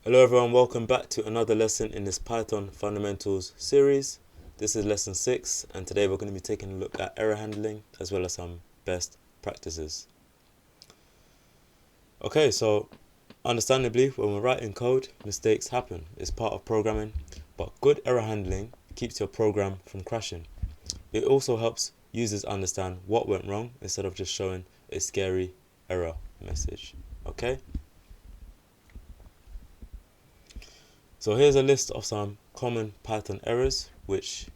Hello everyone, welcome back to another lesson in this Python Fundamentals series. This is lesson 6 and today we're going to be taking a look at error handling as well as some best practices. Okay, so understandably when we're writing code, mistakes happen. It's part of programming, but good error handling keeps your program from crashing. It also helps users understand what went wrong instead of just showing a scary error message. Okay? So here's a list of some common Python errors, which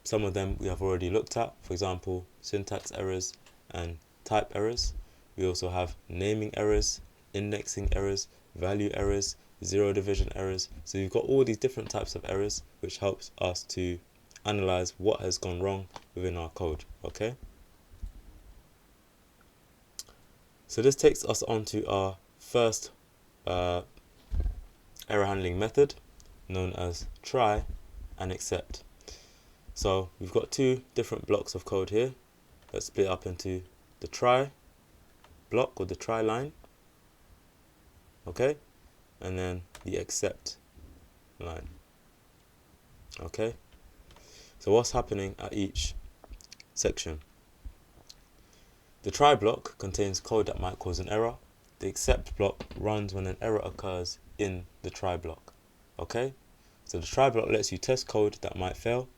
some of them we have already looked at. For example, syntax errors and type errors. We also have naming errors, indexing errors, value errors, zero division errors. So you've got all these different types of errors, which helps us to analyze what has gone wrong within our code. Okay. So this takes us on to our first error handling method, known as try and except. So we've got two different blocks of code here. Let's split up into the try block or the try line, okay, and then the except line. Okay, so what's happening at each section? The try block contains code that might cause an error. The except block runs when an error occurs in the try block. Okay, so the try block lets you test code that might fail.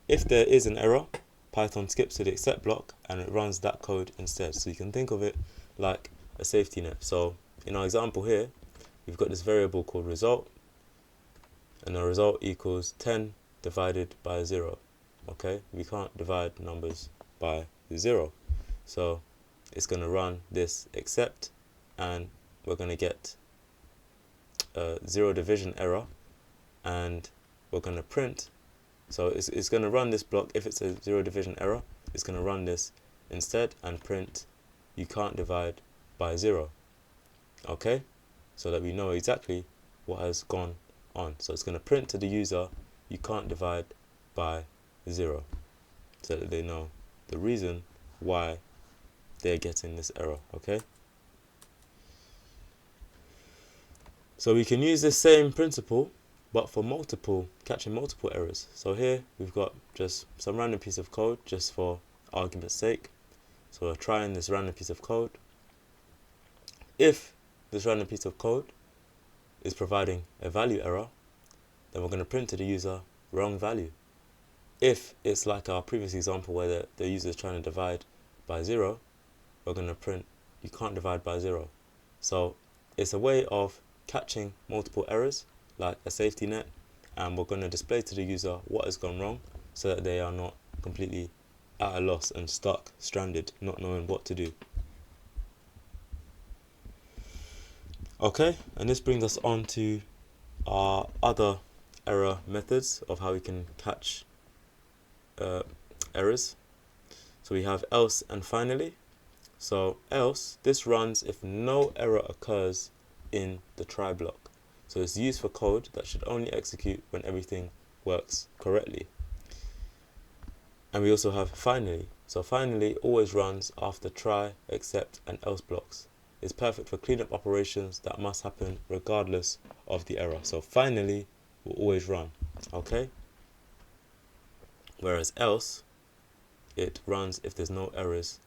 If there is an error, Python skips to the except block and it runs that code instead. So you can think of it like a safety net. So in our example here, we've got this variable called result, and the result equals 10 divided by 0. Okay, we can't divide numbers by 0. So it's going to run this except, and we're going to get a zero division error, and we're going to print. So it's going to run this block. If it's a zero division error, it's going to run this instead and print you can't divide by 0. Okay, so that we know exactly what has gone on. So it's going to print to the user you can't divide by 0, so that they know the reason why they're getting this error. Okay, so we can use this same principle but for catching multiple errors. So here we've got just some random piece of code just for argument's sake. So we're trying this random piece of code. If this random piece of code is providing a value error, then we're going to print to the user wrong value. If it's like our previous example where the user is trying to divide by 0, we're going to print you can't divide by 0. So it's a way of catching multiple errors like a safety net, and we're going to display to the user what has gone wrong so that they are not completely at a loss and stuck, stranded, not knowing what to do. Okay, and this brings us on to our other error methods of how we can catch errors. So we have else and finally. So else, this runs if no error occurs in the try block. So it's used for code that should only execute when everything works correctly. And we also have finally. So finally always runs after try, except, and else blocks. It's perfect for cleanup operations that must happen regardless of the error. So finally will always run, okay? Whereas else, it runs if there's no errors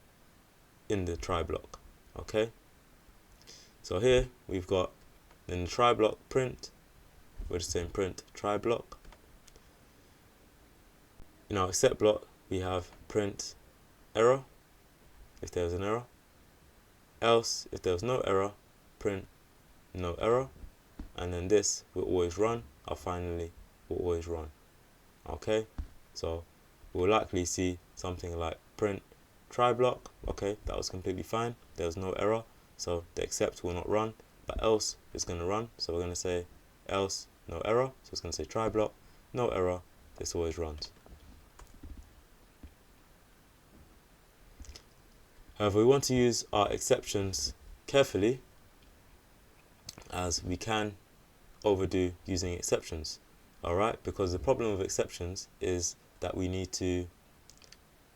in the try block, okay? So here we've got in the try block print, we're just saying print try block. In our except block, we have print error if there's an error. Else, if there's no error, print no error. And then this will always run, or finally will always run. Okay, so we'll likely see something like print try block. Okay, that was completely fine. There was no error, so the except will not run, but else is going to run. So we're going to say else no error. So it's going to say try block, no error. This always runs. However, we want to use our exceptions carefully, as we can overdo using exceptions. Alright, because the problem with exceptions is that we need to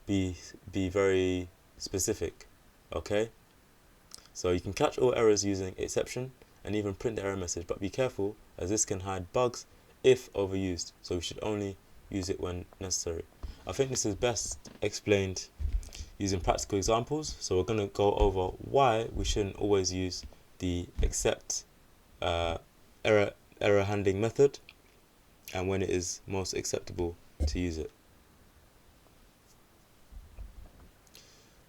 be very specific. Okay, so you can catch all errors using exception and even print the error message, but be careful as this can hide bugs if overused, so we should only use it when necessary. I think this is best explained using practical examples, so we're going to go over why we shouldn't always use the except error handling method and when it is most acceptable to use it.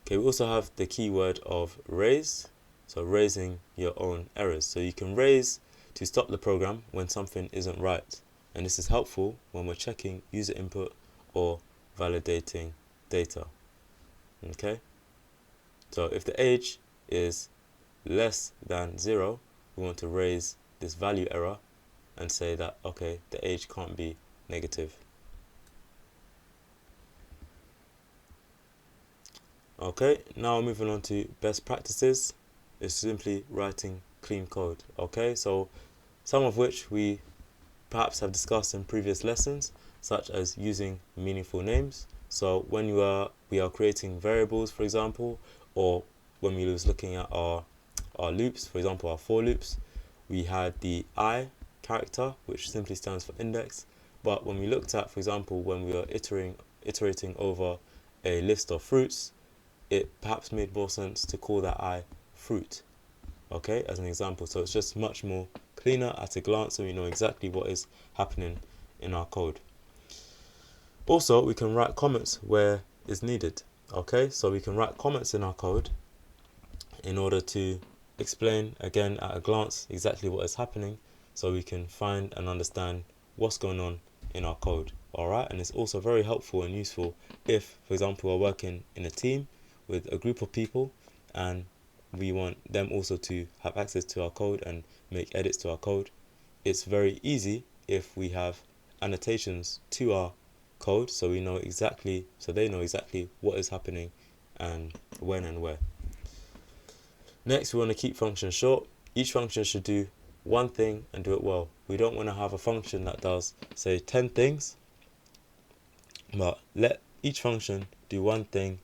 Okay, we also have the keyword of raise, so raising your own errors. So you can raise to stop the program when something isn't right, and this is helpful when we're checking user input or validating data. Okay, so if the age is less than 0, we want to raise this value error and say that, okay, the age can't be negative. Okay, now moving on to best practices. It's simply writing clean code. Okay, so some of which we perhaps have discussed in previous lessons, such as using meaningful names. So when we are creating variables, for example, or when we was looking at our loops, for example, our for loops, we had the I character, which simply stands for index. But when we looked at, for example, when we were iterating over a list of fruits, it perhaps made more sense to call that I fruit, okay, as an example. So it's just much more cleaner at a glance, so we know exactly what is happening in our code. Also, we can write comments where is needed. Okay, so we can write comments in our code in order to explain again at a glance exactly what is happening, so we can find and understand what's going on in our code. Alright, and it's also very helpful and useful if, for example, we're working in a team with a group of people and we want them also to have access to our code and make edits to our code. It's very easy if we have annotations to our code, so they know exactly what is happening and when and where. Next, we want to keep functions short. Each function should do one thing and do it well. We don't want to have a function that does, say, 10 things, but let each function do one thing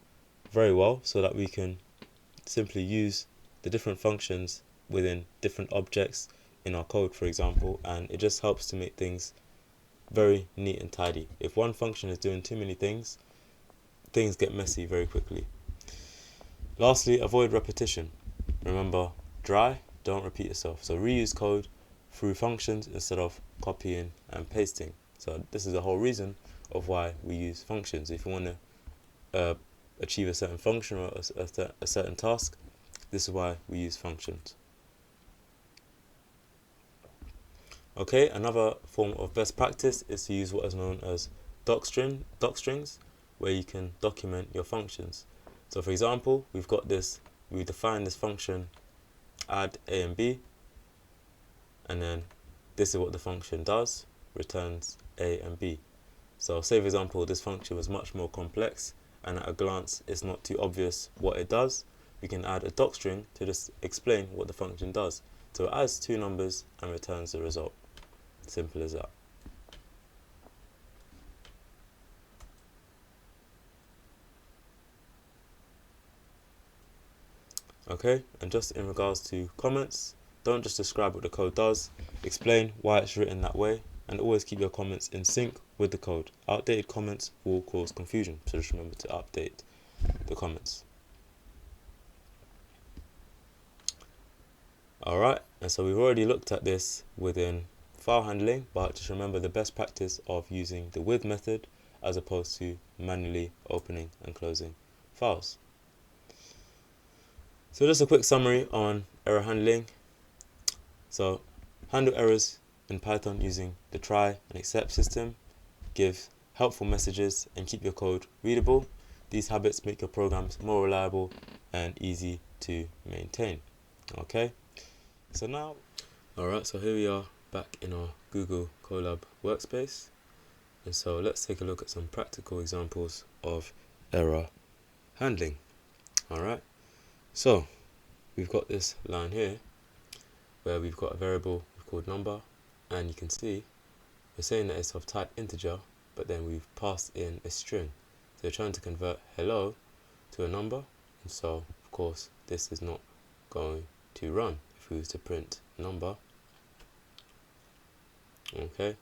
very well so that we can simply use the different functions within different objects in our code, for example, and it just helps to make things very neat and tidy. If one function is doing too many things, things get messy very quickly. Lastly, avoid repetition. Remember, dry, don't repeat yourself. So reuse code through functions instead of copying and pasting. So this is the whole reason of why we use functions. If you want to achieve a certain function or a certain task, this is why we use functions. Okay, another form of best practice is to use what is known as docstrings, where you can document your functions. So for example, we define this function add a and b, and then this is what the function does, returns a and b. So say for example this function was much more complex and at a glance it's not too obvious what it does, we can add a docstring to just explain what the function does. So it adds two numbers and returns the result. Simple as that. Okay, and just in regards to comments, don't just describe what the code does, explain why it's written that way, and always keep your comments in sync with the code. Outdated comments will cause confusion, so just remember to update the comments. Alright, and so we've already looked at this within file handling, but just remember the best practice of using the with method as opposed to manually opening and closing files. So just a quick summary on error handling. So handle errors in Python using the try and except system, give helpful messages and keep your code readable. These habits make your programs more reliable and easy to maintain. Okay, so now, alright, so here we are back in our Google Colab workspace, and so let's take a look at some practical examples of error handling. Alright, so we've got this line here where we've got a variable called number, and you can see we're saying that it's of type integer, but then we've passed in a string. So we're trying to convert hello to a number, and so of course this is not going to run if we was to print number. Okay,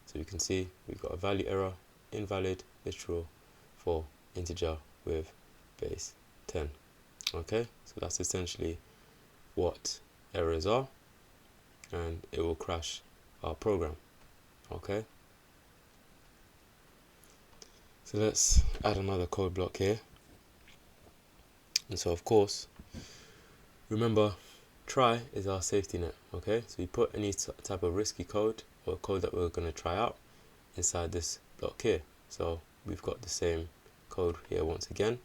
so you can see we've got a value error, invalid, literal for integer with base 10. Okay, so that's essentially what errors are, and it will crash our program. Okay, so let's add another code block here. And so of course, remember, try is our safety net. Okay, so we put any type of risky code or code that we're going to try out inside this block here. So we've got the same code here once again,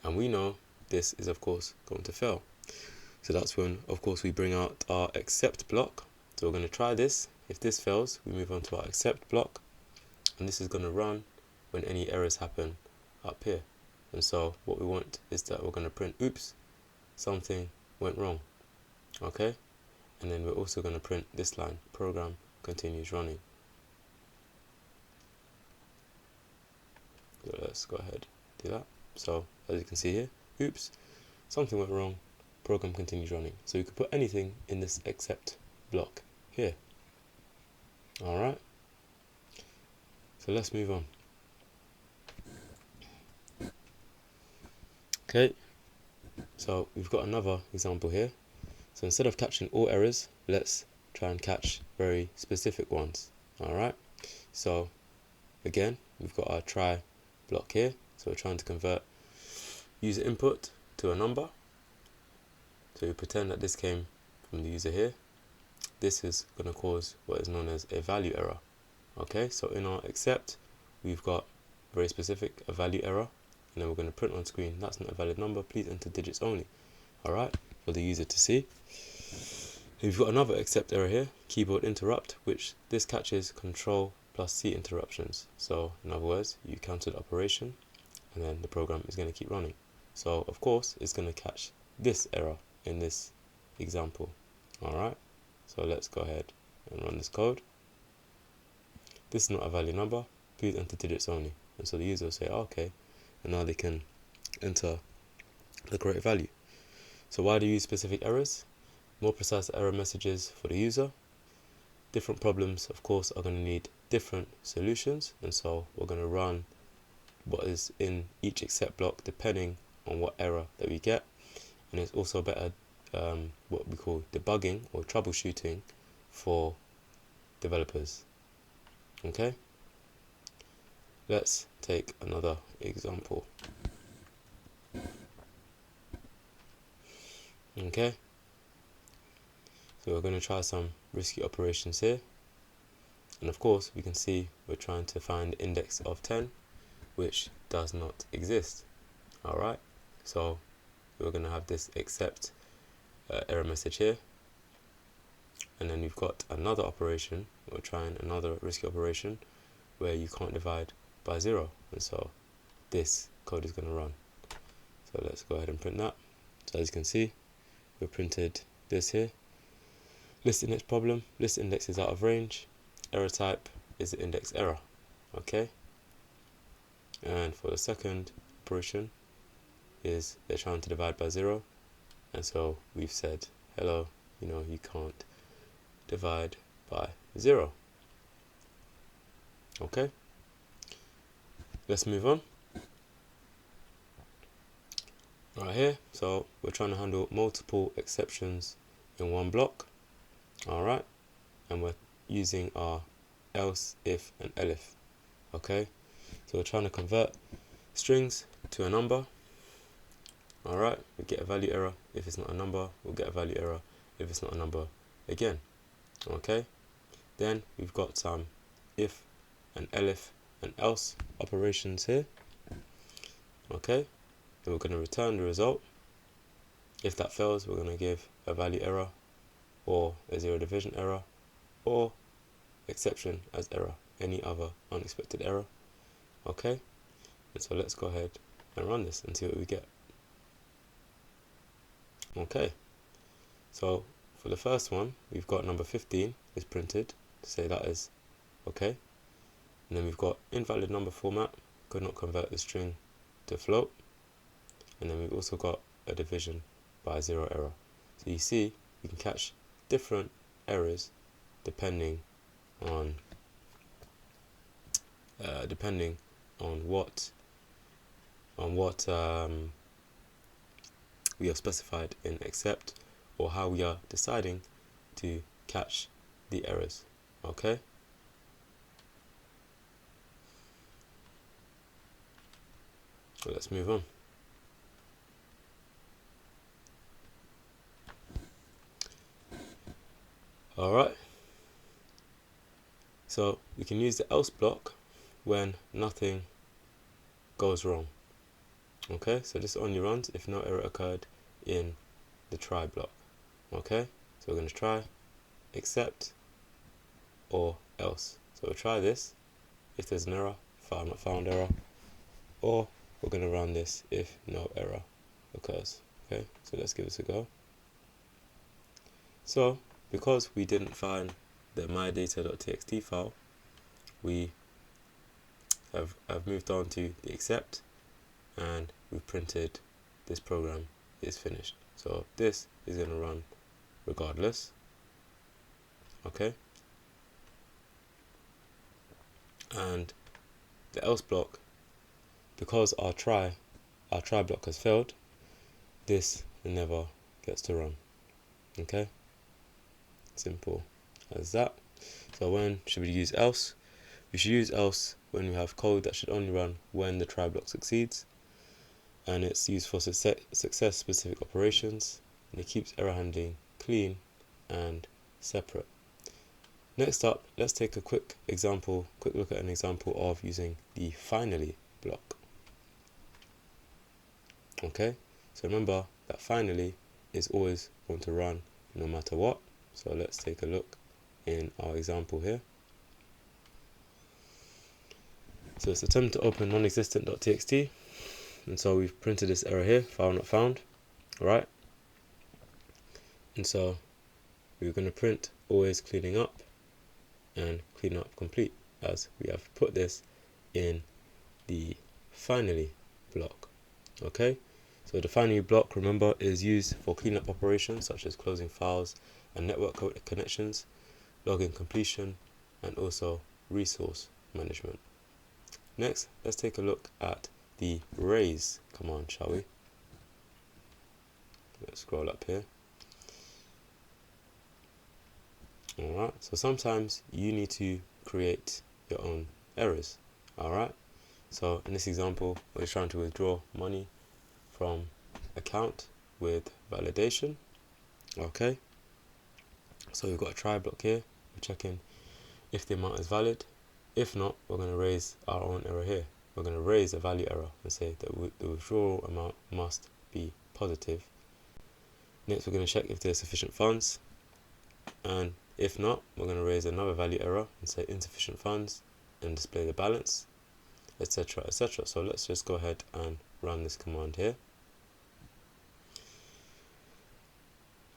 and we know this is of course going to fail. So that's when of course we bring out our except block. So we're going to try this. If this fails, we move on to our except block, and this is going to run when any errors happen up here. And so what we want is that we're going to print, oops, something went wrong. Okay, and then we're also going to print this line, program continues running. So let's go ahead and do that. So as you can see here, oops, something went wrong, program continues running. So you could put anything in this except block here. Alright, so let's move on. Okay, so we've got another example here. So instead of catching all errors, let's try and catch very specific ones. Alright, so again, we've got our try block here. So we're trying to convert user input to a number. So we pretend that this came from the user here. This is going to cause what is known as a value error. Okay, so in our except, we've got very specific, a value error, and then we're going to print on screen, that's not a valid number, please enter digits only. Alright, for the user to see. We've got another except error here, keyboard interrupt, which this catches control plus C interruptions. So in other words, you counter the operation and then the program is going to keep running. So of course it's going to catch this error in this example. Alright, so let's go ahead and run this code. This is not a valid number, please enter digits only. And so the user will say, oh, okay, and now they can enter the correct value. So why do you use specific errors? More precise error messages for the user. Different problems, of course, are going to need different solutions, and so we're going to run what is in each except block depending on what error that we get. And it's also better what we call debugging or troubleshooting for developers. Okay, let's take another example. Okay, so we're going to try some risky operations here, and of course we can see we're trying to find the index of 10, which does not exist. Alright, so we're going to have this except error message here, and then we've got another operation. We're trying another risky operation where you can't divide by 0, and so this code is going to run. So let's go ahead and print that. So as you can see, we printed this here. List index problem, list index is out of range, error type is the index error. Okay, and for the second operation is they're trying to divide by 0, and so we've said hello, you can't divide by 0. Okay, let's move on. Right here, so we're trying to handle multiple exceptions in one block. Alright, and we're using our else, if, and elif. Okay, so we're trying to convert strings to a number. Alright, we get a value error. If it's not a number, we'll get a value error. If it's not a number, again. Okay, then we've got some if and elif and else operations here. Okay, then we're going to return the result. If that fails, we're going to give a value error, or a 0 division error, or exception as error, any other unexpected error. Okay, and so let's go ahead and run this and see what we get. Okay, so for the first one, we've got number 15 is printed to say that is okay. And then we've got invalid number format, could not convert the string to float. And then we've also got a division by 0 error. So you see, you can catch different errors depending on depending on what we have specified in except, or how we are deciding to catch the errors. Okay. So let's move on. Alright, so we can use the else block when nothing goes wrong. Okay, so this only runs if no error occurred in the try block. Okay, so we're going to try, except, or else. So we'll try this if there's an error, file not found error, or we're going to run this if no error occurs. Okay, so let's give this a go. So because we didn't find the mydata.txt file, we have moved on to the except, and we've printed this program is finished. So this is going to run regardless. Okay, and the else block, because our try block has failed, this never gets to run. Okay, simple as that. So when should we use else? We should use else when we have code that should only run when the try block succeeds, and it's used for success specific operations, and it keeps error handling clean and separate. Next up, let's take a quick look at an example of using the finally block. Okay, so remember that finally is always going to run no matter what. So let's take a look in our example here. So it's attempt to open non-existent.txt, and so we've printed this error here, file not found, right? And so we're going to print always cleaning up and clean up complete, as we have put this in the finally block. Okay, so the finally block, remember, is used for cleanup operations such as closing files and network connections, login completion, and also resource management. Next, let's take a look at the raise command, shall we? Let's scroll up here. Alright, so sometimes you need to create your own errors. Alright, so in this example, we're trying to withdraw money from account with validation. Okay, so we've got a try block here. We're checking if the amount is valid. If not, we're going to raise our own error here. We're going to raise a value error and say that the withdrawal amount must be positive. Next, we're going to check if there's sufficient funds, and if not, we're going to raise another value error and say insufficient funds and display the balance, etc., etc. So let's just go ahead and run this command here.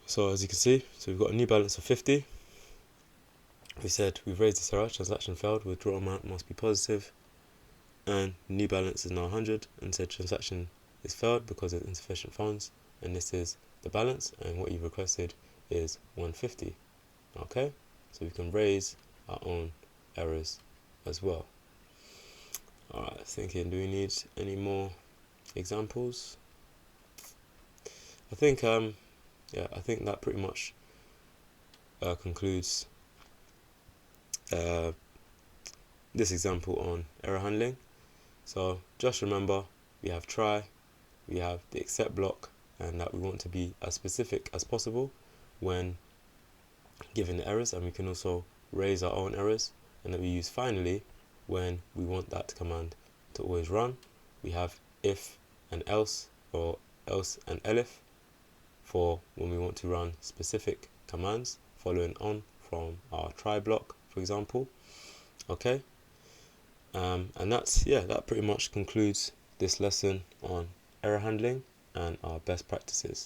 So as you can see, so we've got a new balance of 50. We said we've raised this error, transaction failed, withdrawal amount must be positive, and new balance is now 100, and said transaction is failed because there's insufficient funds, and this is the balance, and what you've requested is 150. Okay, so we can raise our own errors as well. Alright, thinking, do we need any more examples? I think I think that pretty much concludes this example on error handling. So just remember, we have try, we have the except block, and that we want to be as specific as possible when given the errors, and we can also raise our own errors, and that we use finally when we want that command to always run. We have if and else, or else and elif for when we want to run specific commands following on from our try block, for example. Okay, and that pretty much concludes this lesson on error handling and our best practices.